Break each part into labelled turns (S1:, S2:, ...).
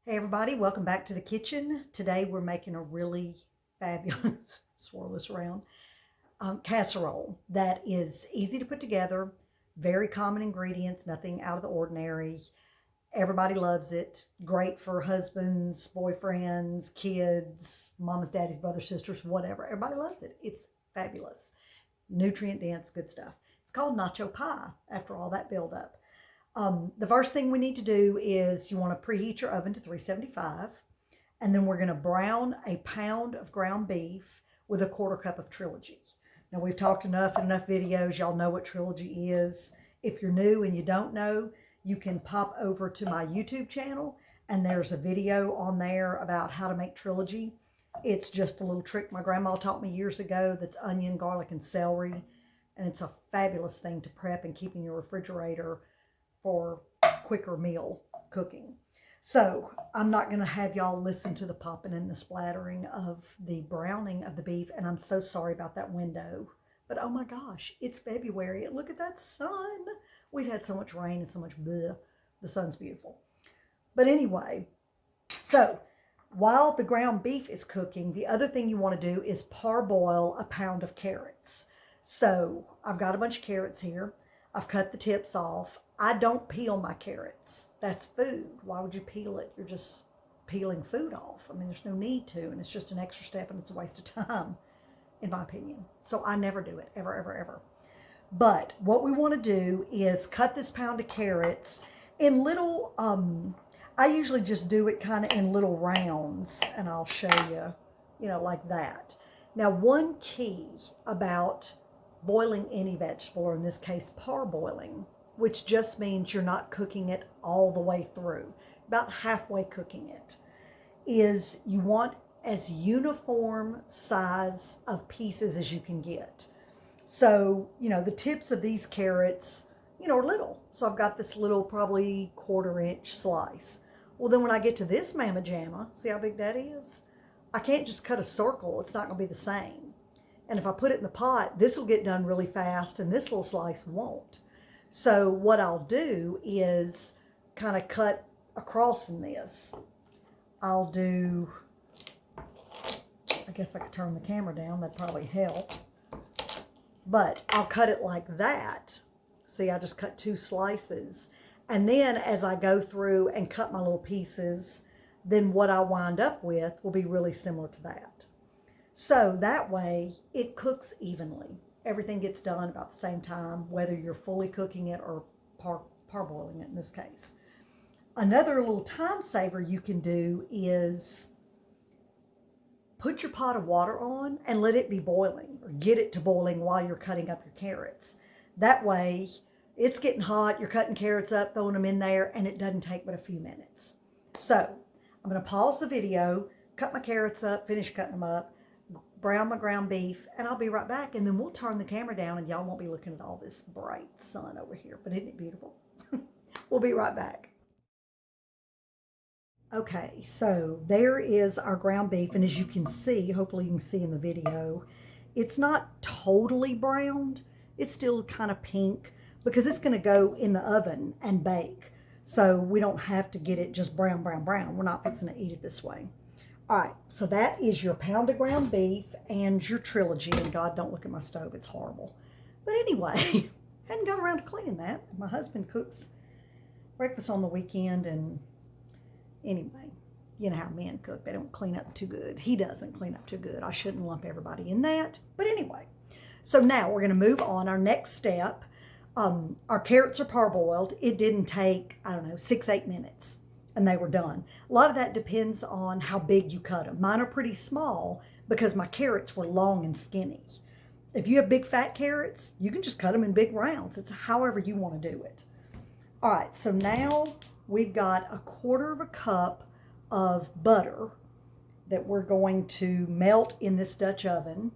S1: Hey everybody, welcome back to the kitchen. Today we're making a really fabulous, swirl this around, casserole that is easy to put together, very common ingredients, nothing out of the ordinary. Everybody loves it. Great for husbands, boyfriends, kids, mamas, daddies, brothers, sisters, whatever. Everybody loves it. It's fabulous. Nutrient dense, good stuff. It's called Nacho Pie after all that build up. The first thing we need to do is you want to preheat your oven to 375, and then we're going to brown a pound of ground beef with a quarter cup of trilogy. Now we've talked enough in enough videos. Y'all know what trilogy is. If you're new and you don't know, you can pop over to my YouTube channel and there's a video on there about how to make trilogy. It's just a little trick my grandma taught me years ago that's onion, garlic, and celery. And it's a fabulous thing to prep and keep in your refrigerator for quicker meal cooking. So I'm not going to have y'all listen to the popping and the splattering of the browning of the beef. And I'm so sorry about that window. But oh my gosh, it's February. Look at that sun. We've had so much rain and so much bleh. The sun's beautiful. But anyway, so while the ground beef is cooking, the other thing you want to do is parboil a pound of carrots. So I've got a bunch of carrots here. I've cut the tips off. I don't peel my carrots. That's food. Why would you peel it? You're just peeling food off. I mean, there's no need to, and it's just an extra step, and it's a waste of time, in my opinion. So I never do it, ever, ever, ever. But what we want to do is cut this pound of carrots in little, I usually just do it kind of in little rounds, and I'll show you, like that. Now, one key about boiling any vegetable, or in this case, parboiling, which just means you're not cooking it all the way through, about halfway cooking it, is you want as uniform size of pieces as you can get. So, the tips of these carrots, are little. So I've got this little, probably 1/4 inch slice. Well, then when I get to this mamma jamma, see how big that is? I can't just cut a circle. It's not going to be the same. And if I put it in the pot, this will get done really fast and this little slice won't. So what I'll do is kind of cut across in this. I'll do, I guess I could turn the camera down. That'd probably help. But I'll cut it like that. See, I just cut 2 slices. And then as I go through and cut my little pieces, then what I wind up with will be really similar to that. So that way it cooks evenly. Everything gets done about the same time, whether you're fully cooking it or parboiling it in this case. Another little time saver you can do is put your pot of water on and let it be boiling, or get it to boiling while you're cutting up your carrots. That way it's getting hot, you're cutting carrots up, throwing them in there, and it doesn't take but a few minutes. So I'm going to pause the video, cut my carrots up, finish cutting them up, brown my ground beef, and I'll be right back, and then we'll turn the camera down and y'all won't be looking at all this bright sun over here. But isn't it beautiful? We'll be right back. Okay, so there is our ground beef, and as you can see, hopefully you can see in the video, it's not totally browned. It's still kind of pink because it's going to go in the oven and bake. So we don't have to get it just brown, brown, brown. We're not fixing to eat it this way. All right, so that is your pound of ground beef and your trilogy. And God, don't look at my stove. It's horrible. But anyway, hadn't got around to cleaning that. My husband cooks breakfast on the weekend. And anyway, you know how men cook. They don't clean up too good. He doesn't clean up too good. I shouldn't lump everybody in that. But anyway, so now we're going to move on. Our next step, our carrots are parboiled. It didn't take, 6-8 minutes. And they were done. A lot of that depends on how big you cut them. Mine are pretty small because my carrots were long and skinny. If you have big fat carrots, you can just cut them in big rounds. It's however you want to do it. All right, so now we've got 1/4 cup of butter that we're going to melt in this Dutch oven.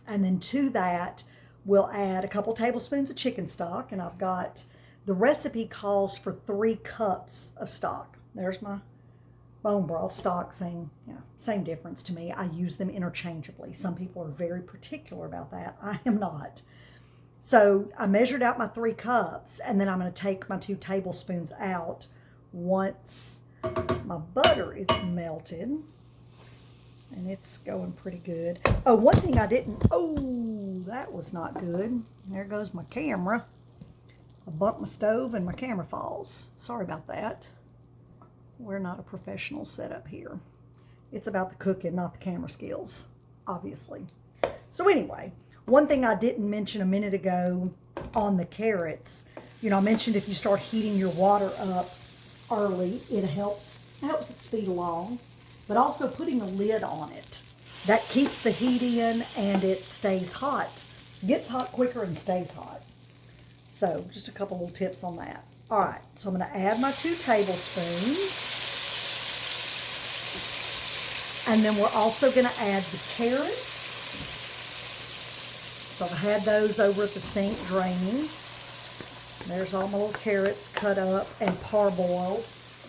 S1: And then to that, we'll add a couple tablespoons of chicken stock. And I've got, the recipe calls for 3 cups of stock. There's my bone broth stock, same difference to me. I use them interchangeably. Some people are very particular about that. I am not. So I measured out my 3 cups, and then I'm going to take my 2 tablespoons out once My butter is melted, and it's going pretty good. Oh, one thing I didn't, oh, that was not good. There goes my camera. I bumped my stove and my camera falls. Sorry about that. We're not a professional setup here. It's about the cooking, not the camera skills, obviously. So anyway, one thing I didn't mention a minute ago on the carrots, you know, I mentioned if you start heating your water up early, it helps it speed along, but also putting a lid on it. That keeps the heat in and it stays hot. Gets hot quicker and stays hot. So just a couple little tips on that. All right, so I'm going to add my 2 tablespoons. And then we're also going to add the carrots. So I had those over at the sink draining. There's all my little carrots cut up and parboiled.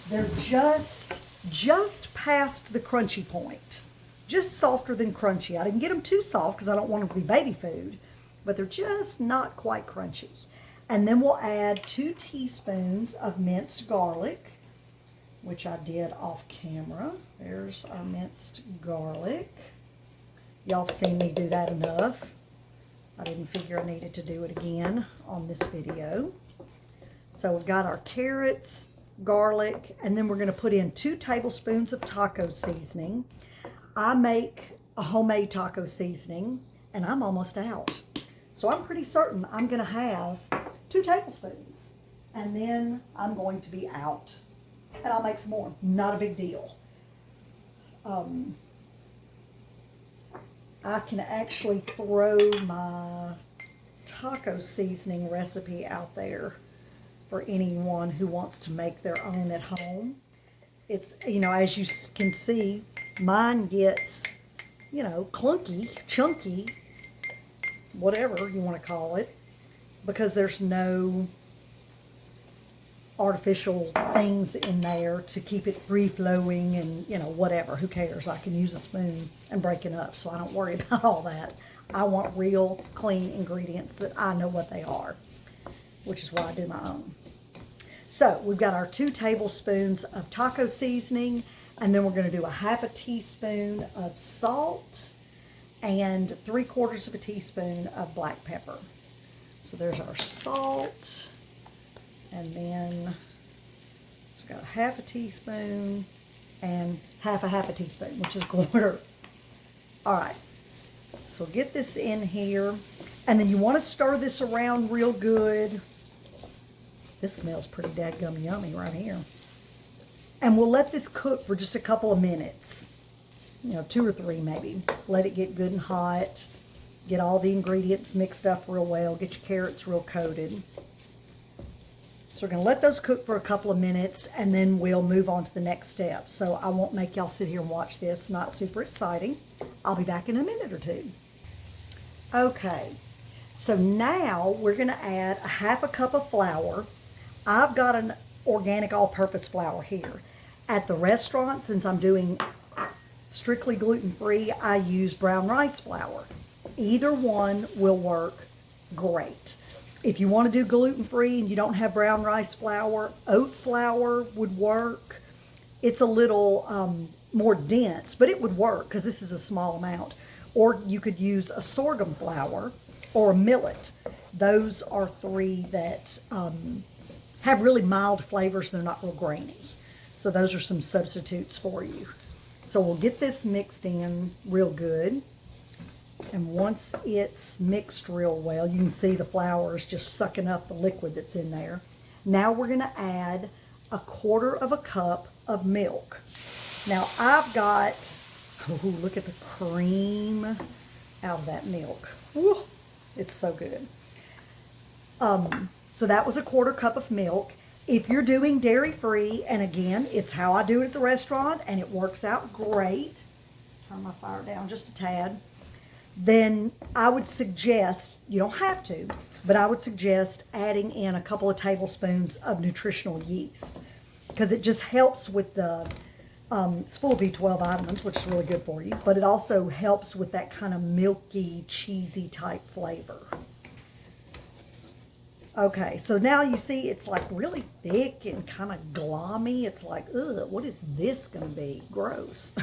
S1: They're just past the crunchy point. Just softer than crunchy. I didn't get them too soft because I don't want them to be baby food. But they're just not quite crunchy. And then we'll add 2 teaspoons of minced garlic, which I did off camera. There's our minced garlic. Y'all have seen me do that enough. I didn't figure I needed to do it again on this video. So we've got our carrots, garlic, and then we're going to put in 2 tablespoons of taco seasoning. I make a homemade taco seasoning, and I'm almost out. So I'm pretty certain I'm going to have 2 tablespoons, and then I'm going to be out. And I'll make some more. Not a big deal. I can actually throw my taco seasoning recipe out there for anyone who wants to make their own at home. It's, you know, as you can see, mine gets, you know, clunky, chunky, whatever you want to call it, because there's no artificial things in there to keep it free-flowing and, you know, whatever. Who cares? I can use a spoon and break it up, so I don't worry about all that. I want real, clean ingredients that I know what they are, which is why I do my own. So we've got our 2 tablespoons of taco seasoning, and then we're going to do 1/2 teaspoon of salt and 3/4 teaspoon of black pepper. So there's our salt. And then we've got 1/2 teaspoon and half a teaspoon, which is 1/4. All right, so get this in here. And then you want to stir this around real good. This smells pretty dadgum yummy right here. And we'll let this cook for just a couple of minutes. You know, 2 or 3 maybe. Let it get good and hot. Get all the ingredients mixed up real well. Get your carrots real coated. So we're going to let those cook for a couple of minutes, and then we'll move on to the next step. So I won't make y'all sit here and watch this. Not super exciting. I'll be back in a minute or 2. Okay, so now we're going to add 1/2 cup of flour. I've got an organic all-purpose flour here. At the restaurant, since I'm doing strictly gluten-free, I use brown rice flour. Either one will work great. If you want to do gluten-free and you don't have brown rice flour, oat flour would work. It's a little more dense, but it would work because this is a small amount. Or you could use a sorghum flour or a millet. Those are 3 that have really mild flavors. They're not real grainy. So those are some substitutes for you. So we'll get this mixed in real good. And once it's mixed real well, you can see the flour is just sucking up the liquid that's in there. Now we're going to add 1/4 cup of milk. Now I've got, oh, look at the cream out of that milk. Woo, it's so good. So that was 1/4 cup of milk. If you're doing dairy-free, and again, it's how I do it at the restaurant, and it works out great. Turn my fire down just a tad. Then I would suggest, you don't have to, but I would suggest adding in a couple of tablespoons of nutritional yeast, because it just helps with the, it's full of B12 vitamins, which is really good for you, but it also helps with that kind of milky, cheesy type flavor. Okay, so now you see it's like really thick and kind of glommy. It's like, ugh, what is this going to be? Gross.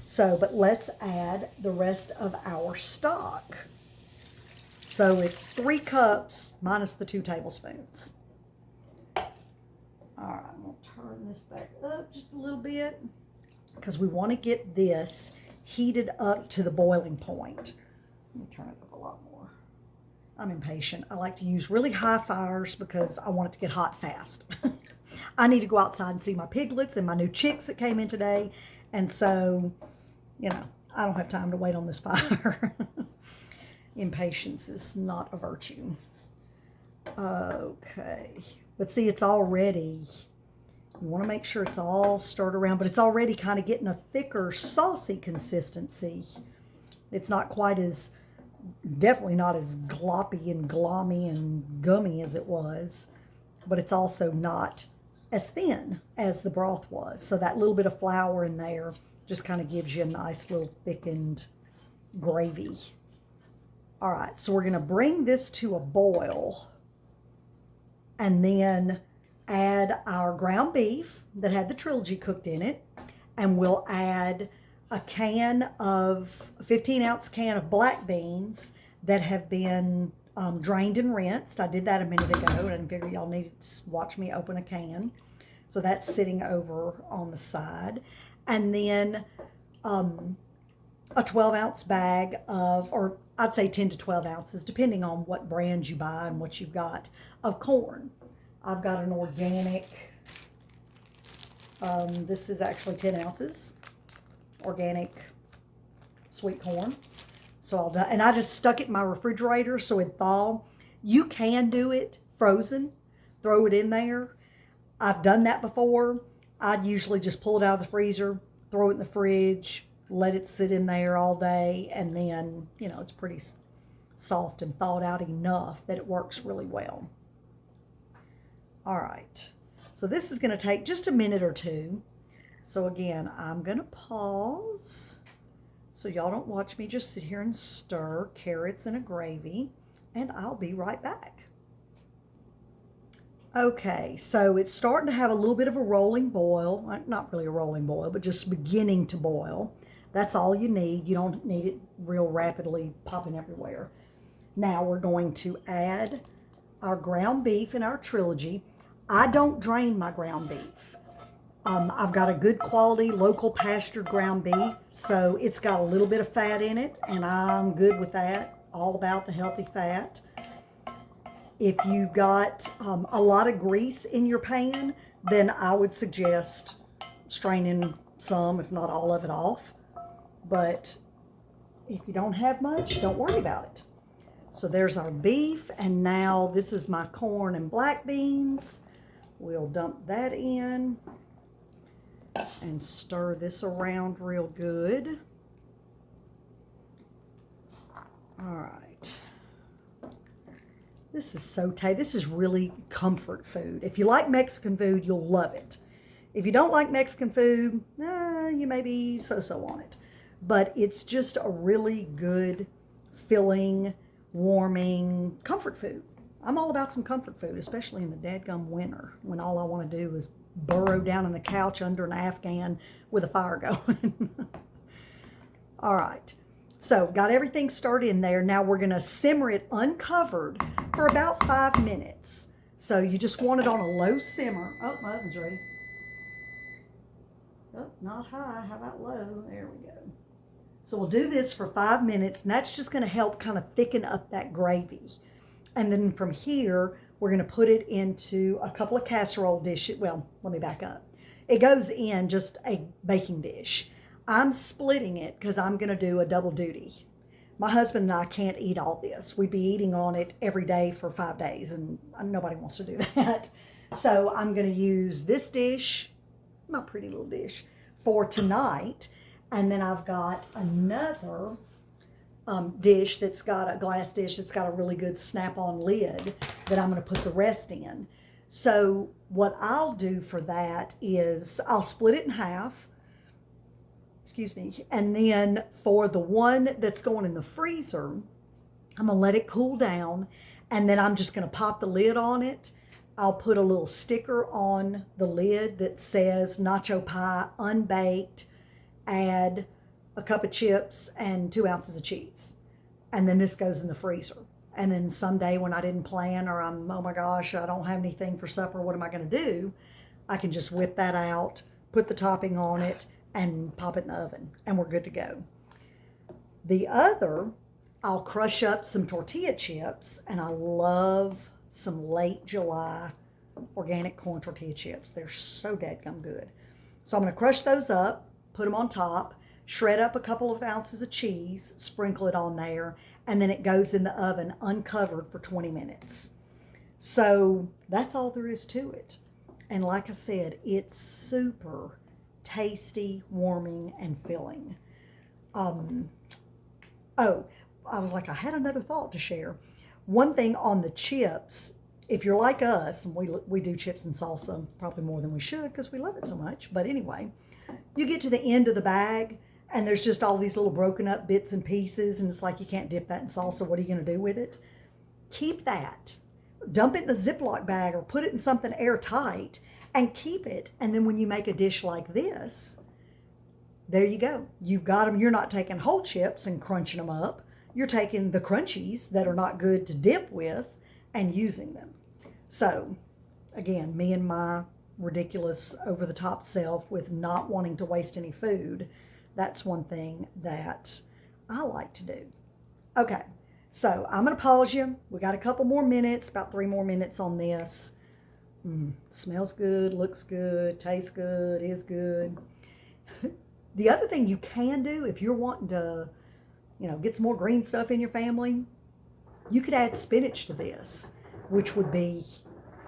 S1: So, but let's add the rest of our stock. So it's 3 cups minus the 2 tablespoons. All right, I'm going to turn this back up just a little bit because we want to get this heated up to the boiling point. Let me turn it up a lot more. I'm impatient. I like to use really high fires because I want it to get hot fast. I need to go outside and see my piglets and my new chicks that came in today. And so, you know, I don't have time to wait on this fire. Impatience is not a virtue. Okay. But see, it's already, you want to make sure it's all stirred around, but it's already kind of getting a thicker, saucy consistency. It's not quite as, definitely not as gloppy and glommy and gummy as it was, but it's also not as thin as the broth was. So that little bit of flour in there just kind of gives you a nice little thickened gravy. All right, so we're going to bring this to a boil and then add our ground beef that had the trilogy cooked in it, and we'll add a 15-ounce can of black beans that have been drained and rinsed. I did that a minute ago, and I figured y'all needed to watch me open a can. So that's sitting over on the side. And then a 12-ounce bag of, or I'd say 10 to 12 ounces, depending on what brand you buy and what you've got, of corn. I've got an organic, this is actually 10 ounces, organic sweet corn. So and I just stuck it in my refrigerator so it'd thaw. You can do it frozen, throw it in there. I've done that before. I'd usually just pull it out of the freezer, throw it in the fridge, let it sit in there all day, and then, you know, it's pretty soft and thawed out enough that it works really well. All right, so this is going to take just a minute or two. So again, I'm going to pause so y'all don't watch me just sit here and stir carrots in a gravy, and I'll be right back. Okay, so it's starting to have a little bit of a rolling boil. Not really a rolling boil, but just beginning to boil. That's all you need. You don't need it real rapidly popping everywhere. Now we're going to add our ground beef in our trilogy. I don't drain my ground beef. I've got a good quality local pastured ground beef, so it's got a little bit of fat in it, and I'm good with that. All about the healthy fat. If you've got a lot of grease in your pan, then I would suggest straining some, if not all of it off. But if you don't have much, don't worry about it. So there's our beef, and now this is my corn and black beans. We'll dump that in and stir this around real good. All right. This is so tasty. This is really comfort food. If you like Mexican food, you'll love it. If you don't like Mexican food, you may be so-so on it. But it's just a really good, filling, warming comfort food. I'm all about some comfort food, especially in the dadgum winter when all I want to do is burrow down on the couch under an Afghan with a fire going. All right. So got everything stirred in there. Now we're going to simmer it uncovered for about 5 minutes. So you just want it on a low simmer. Oh, my oven's ready. Oh, not high. How about low? There we go. So we'll do this for 5 minutes, and that's just going to help kind of thicken up that gravy. And then from here, we're going to put it into a couple of casserole dishes. Well, let me back up. It goes in just a baking dish. I'm splitting it because I'm going to do a double duty. My husband and I can't eat all this. We'd be eating on it every day for 5 days, and nobody wants to do that. So I'm going to use this dish, my pretty little dish, for tonight. And then I've got another dish that's got a glass dish that's got a really good snap-on lid that I'm going to put the rest in. So what I'll do for that is I'll split it in half. Excuse me. And then for the one that's going in the freezer, I'm going to let it cool down. And then I'm just going to pop the lid on it. I'll put a little sticker on the lid that says Nacho Pie unbaked, add a cup of chips and 2 ounces of cheese. And then this goes in the freezer. And then someday when I didn't plan, or I'm, oh my gosh, I don't have anything for supper, what am I going to do? I can just whip that out, put the topping on it, and pop it in the oven, and we're good to go. The other, I'll crush up some tortilla chips, and I love some late July organic corn tortilla chips. They're so dadgum good. So I'm going to crush those up, put them on top, shred up a couple of ounces of cheese, sprinkle it on there, and then it goes in the oven uncovered for 20 minutes. So that's all there is to it. And like I said, it's super tasty, warming, and filling. Oh, I was like, I had another thought to share. One thing on the chips, if you're like us, and we do chips and salsa probably more than we should because we love it so much. But anyway, you get to the end of the bag and there's just all these little broken up bits and pieces, and it's like you can't dip that in salsa. What are you going to do with it? Keep that. Dump it in a Ziploc bag or put it in something airtight and keep it. And then when you make a dish like this, there you go. You've got them. You're not taking whole chips and crunching them up. You're taking the crunchies that are not good to dip with and using them. So, again, me and my ridiculous over-the-top self with not wanting to waste any food, that's one thing that I like to do. Okay, so I'm going to pause you. We got a couple more minutes, about 3 more minutes on this. Smells good, looks good, tastes good, is good. The other thing you can do if you're wanting to, get some more green stuff in your family, you could add spinach to this, which would be,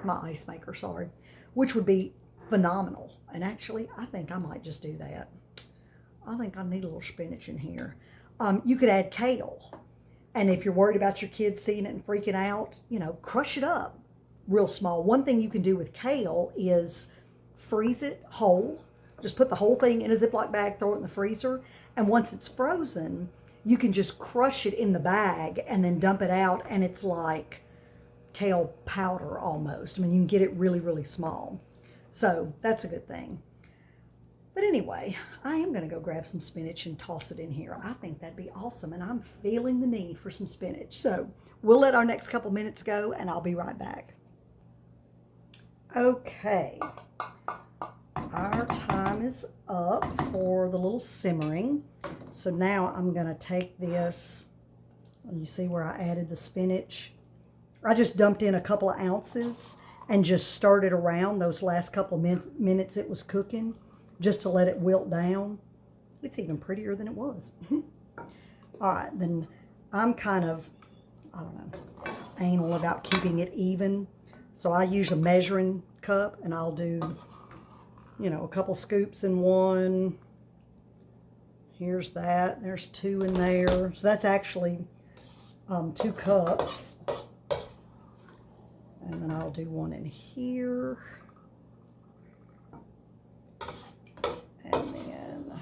S1: my ice maker, sorry, which would be phenomenal. And actually, I think I might just do that. I think I need a little spinach in here. You could add kale. And if you're worried about your kids seeing it and freaking out, crush it up real small. One thing you can do with kale is freeze it whole. Just put the whole thing in a Ziploc bag, throw it in the freezer. And once it's frozen, you can just crush it in the bag and then dump it out. And it's like kale powder almost. I mean, you can get it really, really small. So that's a good thing. But anyway, I am going to go grab some spinach and toss it in here. I think that'd be awesome, and I'm feeling the need for some spinach. So we'll let our next couple minutes go, and I'll be right back. Okay, our time is up for the little simmering. So now I'm going to take this, and you see where I added the spinach. I just dumped in a couple of ounces and just stirred it around those last couple of minutes it was cooking, just to let it wilt down. It's even prettier than it was. All right, then I'm kind of, anal about keeping it even. So I use a measuring cup, and I'll do, a couple scoops in one. Here's that. There's 2 in there. So that's actually 2 cups. And then I'll do 1 in here. And then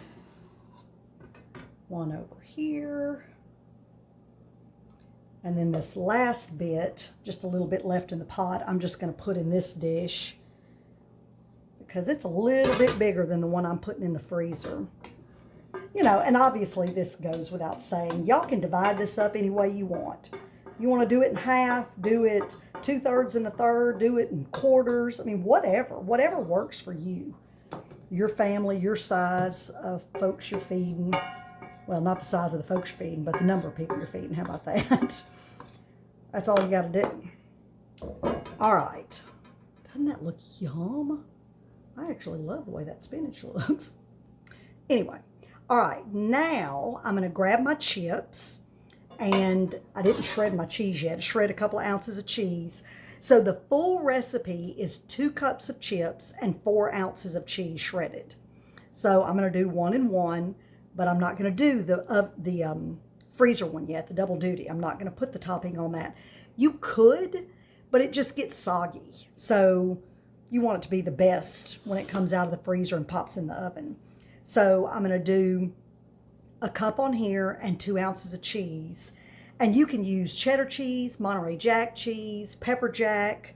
S1: 1 over here. And then this last bit, just a little bit left in the pot, I'm just going to put in this dish because it's a little bit bigger than the one I'm putting in the freezer. And obviously this goes without saying. Y'all can divide this up any way you want. You want to do it in half, do it 2/3 and 1/3, do it in quarters. I mean, whatever works for you. Your family, your size of folks you're feeding. Well, not the size of the folks you're feeding, but the number of people you're feeding. How about that? That's all you got to do. All right. Doesn't that look yum? I actually love the way that spinach looks. Anyway. All right. Now I'm going to grab my chips. And I didn't shred my cheese yet. I shred a couple of ounces of cheese. So the full recipe is 2 cups of chips and 4 ounces of cheese shredded. So I'm going to do 1 and 1, but I'm not going to do the freezer one yet, the double duty. I'm not going to put the topping on that. You could, but it just gets soggy. So you want it to be the best when it comes out of the freezer and pops in the oven. So I'm going to do a cup on here and 2 ounces of cheese. And you can use cheddar cheese, Monterey Jack cheese, pepper jack.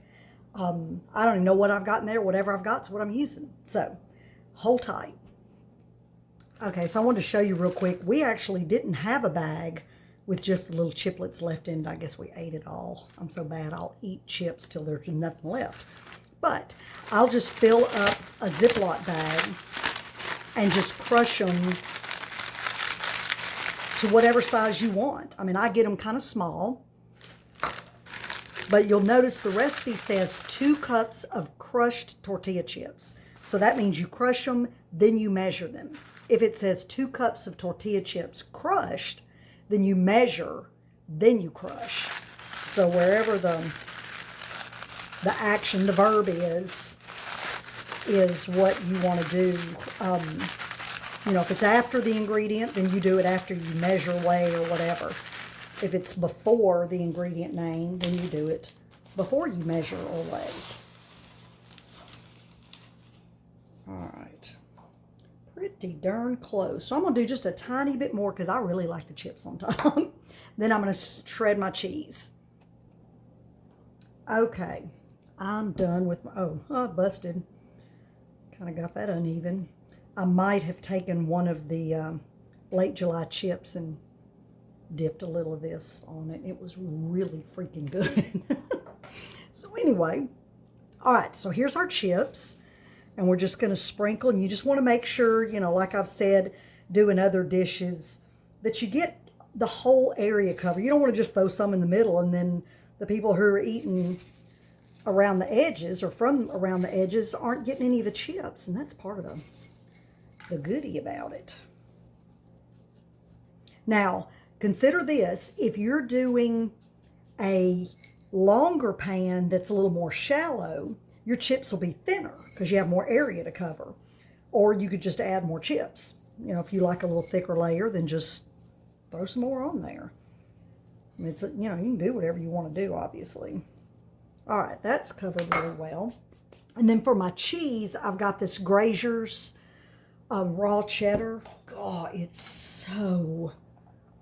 S1: I don't even know what I've got in there. Whatever I've got is what I'm using. So, hold tight. Okay, so I wanted to show you real quick. We actually didn't have a bag with just the little chiplets left in it. I guess we ate it all. I'm so bad I'll eat chips till there's nothing left. But I'll just fill up a Ziploc bag and just crush them to whatever size you want. I mean, I get them kind of small. But you'll notice the recipe says 2 cups of crushed tortilla chips. So that means you crush them, then you measure them. If it says 2 cups of tortilla chips crushed, then you measure, then you crush. So wherever the action, the verb is what you want to do. You know, if it's after the ingredient, then you do it after you measure, weigh, or whatever. If it's before the ingredient name, then you do it before you measure or weigh. All right. Pretty darn close. So I'm going to do just a tiny bit more because I really like the chips on top. Then I'm going to shred my cheese. Okay. I'm done with my... Oh, busted. Kind of got that uneven. I might have taken one of the late July chips and dipped a little of this on it. It was really freaking good. So anyway, all right, so here's our chips, and we're just going to sprinkle, and you just want to make sure, you know, like I've said, doing other dishes, that you get the whole area covered. You don't want to just throw some in the middle, and then the people who are eating around the edges or from around the edges aren't getting any of the chips, and that's part of the goodie about it. Now, consider this, if you're doing a longer pan that's a little more shallow, your chips will be thinner because you have more area to cover. Or you could just add more chips. You know, if you like a little thicker layer, then just throw some more on there. I mean, it's, you know, you can do whatever you want to do, obviously. All right, that's covered really well. And then for my cheese, I've got this Grazier's raw cheddar. God, it's so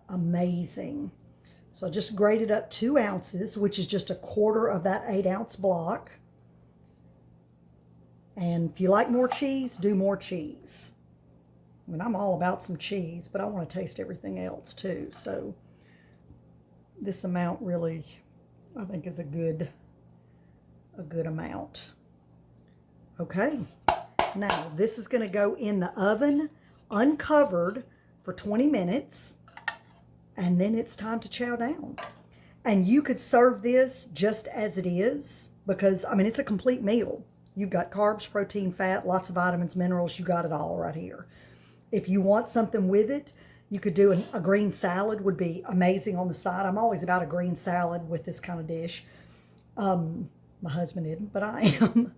S1: amazing. So I just grated up 2 ounces, which is just a quarter of that 8-ounce block. And if you like more cheese, do more cheese. I mean, I'm all about some cheese, but I want to taste everything else too. So this amount really, I think, is a good amount. Okay. Now, this is going to go in the oven uncovered for 20 minutes. And then it's time to chow down. And you could serve this just as it is because, I mean, it's a complete meal. You've got carbs, protein, fat, lots of vitamins, minerals. You got it all right here. If you want something with it, you could do a green salad would be amazing on the side. I'm always about a green salad with this kind of dish. My husband isn't, but I am.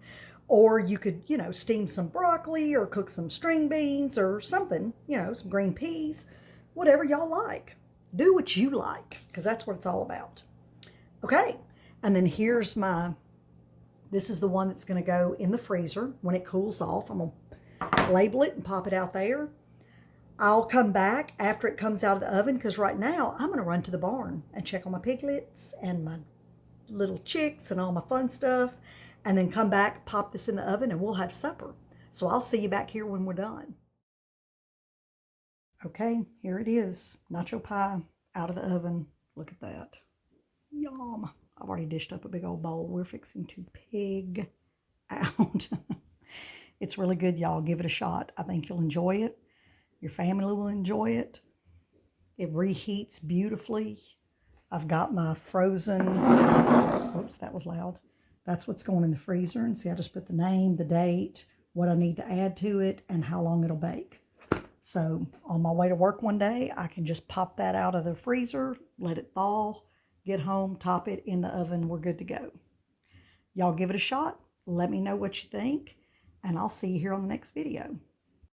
S1: Or you could, you know, steam some broccoli or cook some string beans or something, you know, some green peas, whatever y'all like. Do what you like, because that's what it's all about. Okay, and then here's this is the one that's going to go in the freezer when it cools off. I'm going to label it and pop it out there. I'll come back after it comes out of the oven, because right now I'm going to run to the barn and check on my piglets and my little chicks and all my fun stuff, and then come back, pop this in the oven, and we'll have supper. So I'll see you back here when we're done. Okay, here it is. Nacho pie out of the oven. Look at that. Yum. I've already dished up a big old bowl. We're fixing to pig out. It's really good, y'all. Give it a shot. I think you'll enjoy it. Your family will enjoy it. It reheats beautifully. I've got my frozen... Oops, that was loud. That's what's going in the freezer. And see, I just put the name, the date, what I need to add to it, and how long it'll bake. So on my way to work one day, I can just pop that out of the freezer, let it thaw, get home, top it in the oven. We're good to go. Y'all give it a shot. Let me know what you think, and I'll see you here on the next video.